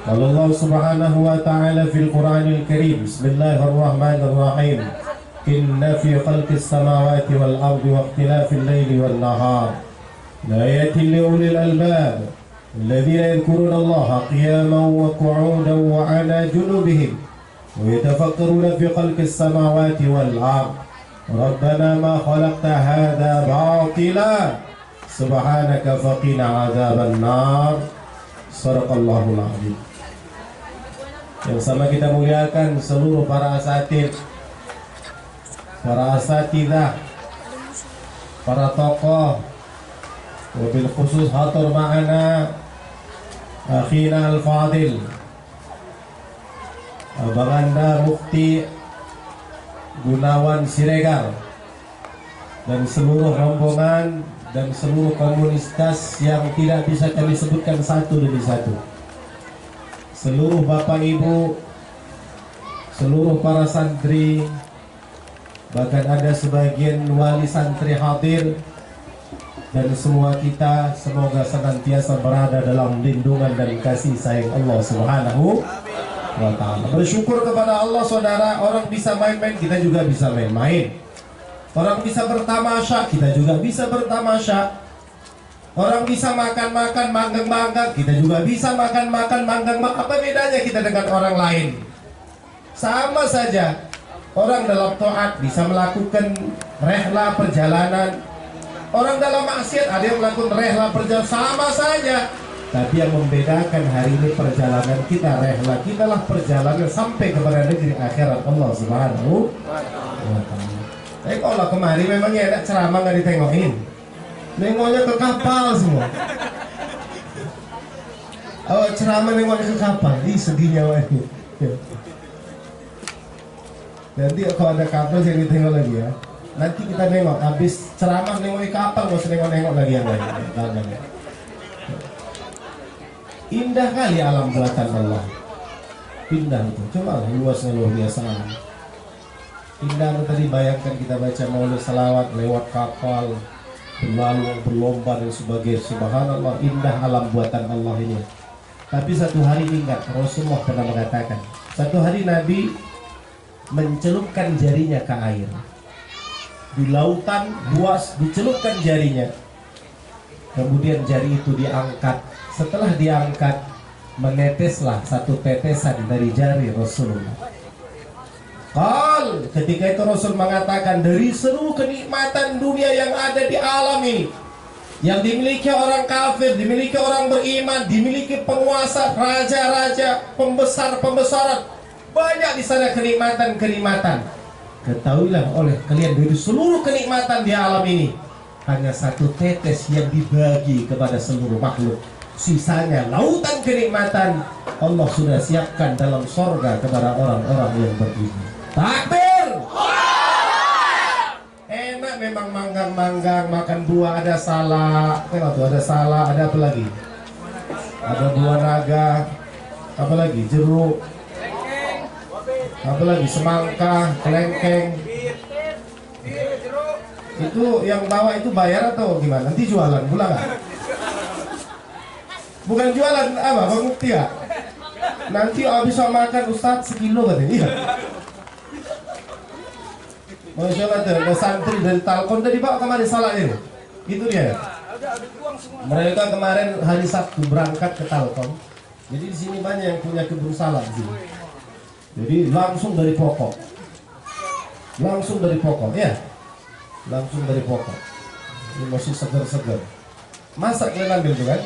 قال الله سبحانه وتعالى في القرآن الكريم بسم الله الرحمن الرحيم إن في خلق السماوات والأرض واختلاف الليل والنهار لآيات لأولي الألباب الذين يذكرون الله قياما وقعودا وعلى جنوبهم ويتفكرون في خلق السماوات والأرض ربنا ما خلقت هذا باطلا سبحانك فقنا عذاب النار Sadaqallahul Azim. Yang sama kita muliakan seluruh para asatid, para asatidah, para tokoh, wabil khusus hatur ma'ana akhina al-fadil Abang Anda Mufti Gunawan Siregar dan seluruh rombongan dan seluruh komunitas yang tidak bisa kami sebutkan satu demi satu. Seluruh bapak ibu, seluruh para santri, bahkan ada sebagian wali santri hadir, dan semua kita semoga senantiasa berada dalam lindungan dan kasih sayang Allah Subhanahu wa ta'ala. Bersyukur kepada Allah saudara, orang bisa main-main, kita juga bisa main-main. Orang bisa bertamasya, kita juga bisa bertamasya. Orang bisa makan-makan, manggang-manggang, kita juga bisa makan-makan, manggang-manggang. Apa bedanya kita dengan orang lain? Sama saja. Orang dalam taat bisa melakukan rehla perjalanan. Orang dalam maksiat ada yang melakukan rehla perjalanan, sama saja. Tapi yang membedakan hari ini perjalanan kita, rehla kita lah perjalanan sampai kepada negeri akhirat Allah Subhanahu wa ta'ala. Kalau kemarin memangnya ada ceramah nggak ditengokin, nengoknya ke kapal semua. Oh, ceramah nengoknya ke kapal, di sedihnya wani. Nanti kalau ada kapal saya ditengok lagi ya. Nanti kita nengok, habis ceramah nengok kapal, nggak usah nengok-nengok lagi yang lain. Indah kali alam buatan Allah. Indah itu, coba luasnya luar biasa. Indah tadi bayangkan kita baca maulid salawat lewat kapal berlalu berlomba dan sebagainya. Subhanallah, indah alam buatan Allah ini. Tapi satu hari ingat, Rasulullah pernah mengatakan, satu hari Nabi mencelupkan jarinya ke air di lautan luas, dicelupkan jarinya, kemudian jari itu diangkat. Setelah diangkat, meneteslah satu tetesan dari jari Rasulullah. Ketika itu Rasul mengatakan, dari seluruh kenikmatan dunia yang ada di alam ini, yang dimiliki orang kafir, dimiliki orang beriman, dimiliki penguasa, raja-raja, pembesar-pembesaran, banyak di sana kenikmatan-kenikmatan. Ketahuilah oleh kalian, dari seluruh kenikmatan di alam ini, hanya satu tetes yang dibagi kepada seluruh makhluk. Sisanya lautan kenikmatan Allah sudah siapkan dalam sorga kepada orang-orang yang beriman. Takbir! Enak memang manggang-manggang, makan buah, ada salak. Tuh ada salak, ada apa lagi? Ada buah naga, apa lagi? Jeruk, apa lagi? Semangka, kelengkeng. Itu yang bawa itu bayar atau gimana? Nanti jualan pula nggak? Bukan jualan apa? Bang Mufti ya? Nanti habis makan Ustadz sekilo katanya. Iya. Masya Allah, ada santri dari Talkon tadi bawa kemari salaknya. Itu dia. Mereka kemarin hari Sabtu berangkat ke Talkon. Jadi di sini banyak yang punya kebun salak di sini. Jadi langsung dari pokok. Langsung dari pokok, ya. Langsung dari pokok. Ini masih segar-segar. Masak yang ambil tuh kan?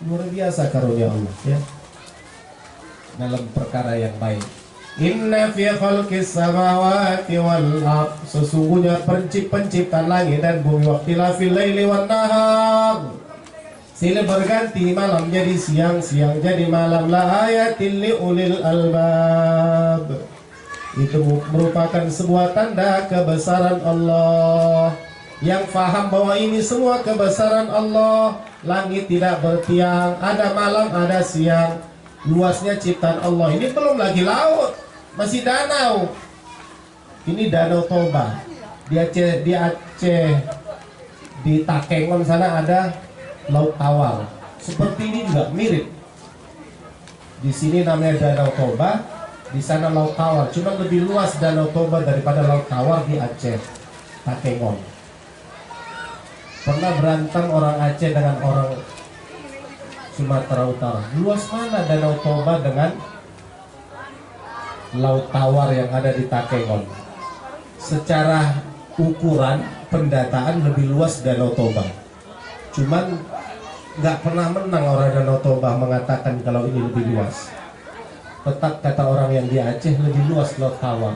Luar biasa karunia Allah, ya. Dalam perkara yang baik. Inna fi khalqis samawati wal ard, sesungguhnya penciptaan langit dan bumi, waqtilafil laili wan nahar, silih berganti malam jadi siang, siang jadi malam, la ayatin li ulil albab, itu merupakan sebuah tanda kebesaran Allah. Yang faham bahwa ini semua kebesaran Allah. Langit tidak bertiang, ada malam, ada siang. Luasnya ciptaan Allah. Ini belum lagi laut, masih danau. Ini Danau Toba. Di Aceh, di Takengon sana ada Laut Tawar. Seperti ini juga mirip. Di sini namanya Danau Toba, di sana Laut Tawar. Cuma lebih luas Danau Toba daripada Laut Tawar di Aceh, Takengon. Pernah berantem orang Aceh dengan orang Sumatera Utara. Luas mana Danau Toba dengan Laut Tawar yang ada di Takengon? Secara ukuran pendataan lebih luas Danau Toba. Cuman nggak pernah menang orang Danau Toba mengatakan kalau ini lebih luas. Tetap kata orang yang di Aceh lebih luas Laut Tawar.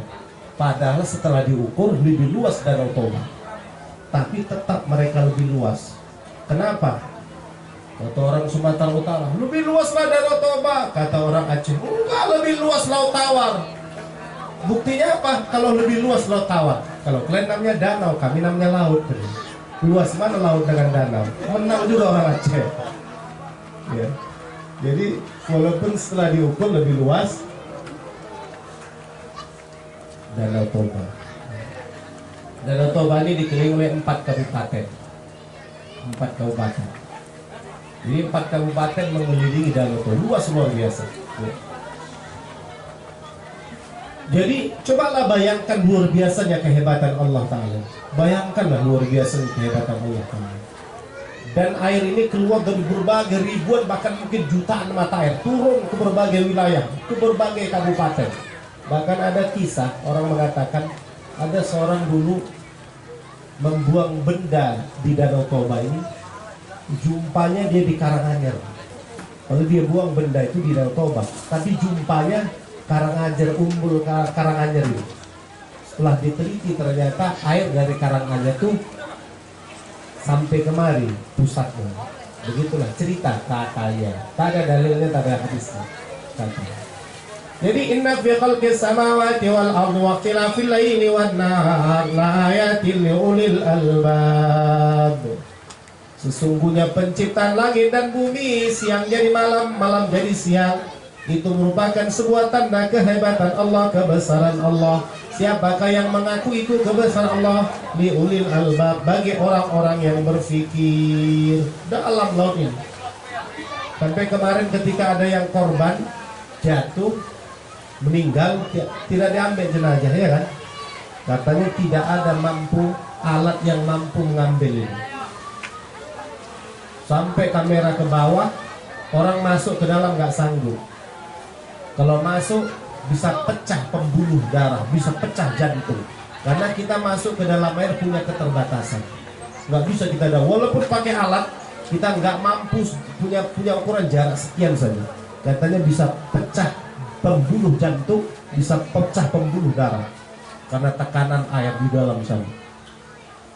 Padahal setelah diukur lebih luas Danau Toba. Tapi tetap mereka lebih luas. Kenapa? Kata orang Sumatera Utara, lebih luaslah Danau Toba. Kata orang Aceh, enggak, lebih luas Laut Tawar. Buktinya apa? Kalau lebih luas Laut Tawar. Kalau kalian namanya danau, kami namanya laut. Luas mana laut dengan danau? Menang juga orang Aceh. Ya. Jadi walaupun setelah diukur lebih luas Danau Toba. Danau Toba ini dikelilingi oleh 4 kabupaten. 4 kabupaten. Jadi 4 kabupaten mengelilingi Danau Toba. Luas luar biasa. Ya. Jadi cobalah bayangkan luar biasanya kehebatan Allah Ta'ala. Bayangkanlah luar biasa kehebatan Allah Ta'ala. Dan air ini keluar dari berbagai ribuan bahkan mungkin jutaan mata air, turun ke berbagai wilayah, ke berbagai kabupaten. Bahkan ada kisah orang mengatakan ada seorang dulu membuang benda di Danau Toba ini, jumpanya dia di Karanganyar. Kalau dia buang benda itu di Danau Toba, tapi jumpanya Karanganyar, Umbul Karanganyar ini. Setelah diteliti ternyata air dari Karanganyar itu sampai kemari pusatnya. Begitulah cerita katanya. Tak ada dalilnya, tak ada hadisnya. Katanya. Jadi inna fi khalqis samawati wal ardi wa ikhtilafil laili wan nahar la ayatin liulil albab. Sesungguhnya penciptaan langit dan bumi, siang jadi malam, malam jadi siang, itu merupakan sebuah tanda kehebatan Allah, kebesaran Allah. Siapakah yang mengaku itu kebesaran Allah? Liulil albab, bagi orang-orang yang berfikir dalam laut ini. Sampai kemarin ketika ada yang korban jatuh meninggal, tidak diambil jenazah, ya kan? Katanya tidak ada alat yang mampu mengambil ini. Sampai kamera ke bawah, orang masuk ke dalam nggak sanggup. Kalau masuk bisa pecah pembuluh darah, bisa pecah jantung. Karena kita masuk ke dalam air punya keterbatasan. Nggak bisa kita ada, walaupun pakai alat, kita nggak mampu punya ukuran jarak sekian saja. Katanya bisa pecah pembuluh jantung, bisa pecah pembuluh darah karena tekanan air di dalam sana.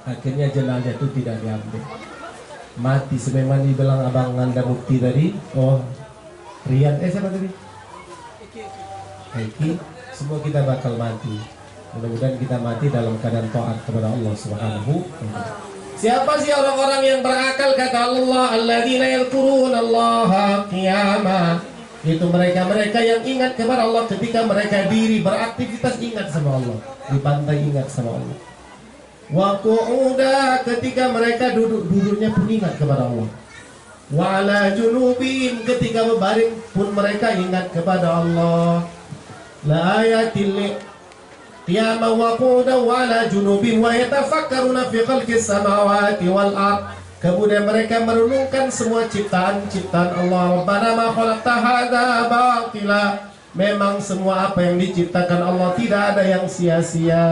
Akhirnya jenazah itu tidak diambil, mati. Sebagaimana dibilang abang Anda bukti tadi. Oh, Rian, siapa tadi? Eki. Semua kita bakal mati. Mudah-mudahan kita mati dalam keadaan taat kepada Allah Subhanahu wa ta'ala. Siapa sih orang-orang yang berakal? Kata Allah, alladzina yadhkuruna Allaha qiyama. Itu mereka-mereka yang ingat kepada Allah ketika mereka diri beraktivitas, ingat sama Allah. Di pantai ingat sama Allah. Wa qu'uda, ketika mereka duduknya pun ingat kepada Allah. Wa ala junubihim, ketika berbaring pun mereka ingat kepada Allah. La ayatil qiyama wa qu'uda wa ala junubihim wa yatafakkaruna fi khalqis samawati wal ard. Kemudian mereka merenungkan semua ciptaan-ciptaan Allah. Rabbana ma khalaqta hadza batila. Memang semua apa yang diciptakan Allah tidak ada yang sia-sia.